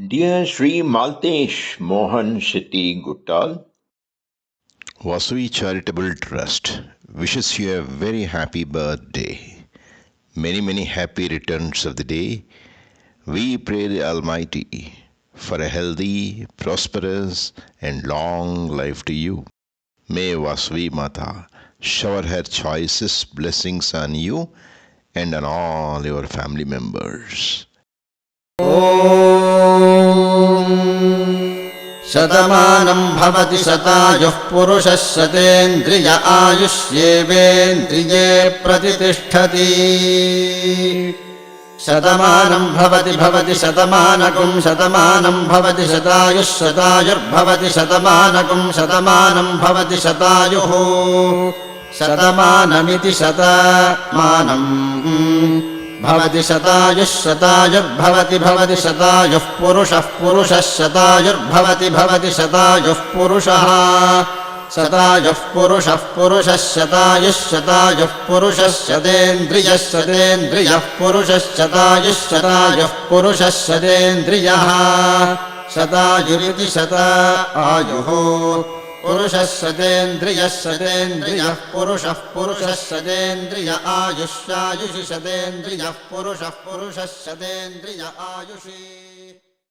Dear Sri Maltesh Mohan Shetty Guttal, Vasui Charitable Trust wishes you a very happy birthday. Many happy returns of the day. We pray the Almighty for a healthy, prosperous, and long life to you. May Vasui Mata shower her choicest blessings on you and on all your family members. शतमानं भवति शतायुः पुरुषः शतेन्द्रिय आयुष्येवेन्द्रिये प्रतिष्ठति शतमानं भवति शतमानकं शतमानं भवति शतायुः शतायुर्भवति शतमानकं शतमानं भवति शतायुः शतमानमिति शतमानम् भवति शतायुः शतायुर्भवति शतायुः पुरुषः शतायुर्भवति शतायुः पुरुषः शतायुः पुरुषः शतेन्द्रियः पुरुषः शतायुः पुरुषः शतेन्द्रियः शतायुरिति शतायुः पुरुषः शतेन्द्रियः पुरुषः शतेन्द्रिय आयुष्यायुषि शतेन्द्रियः पुरुषः शतेन्द्रिय आयुषि।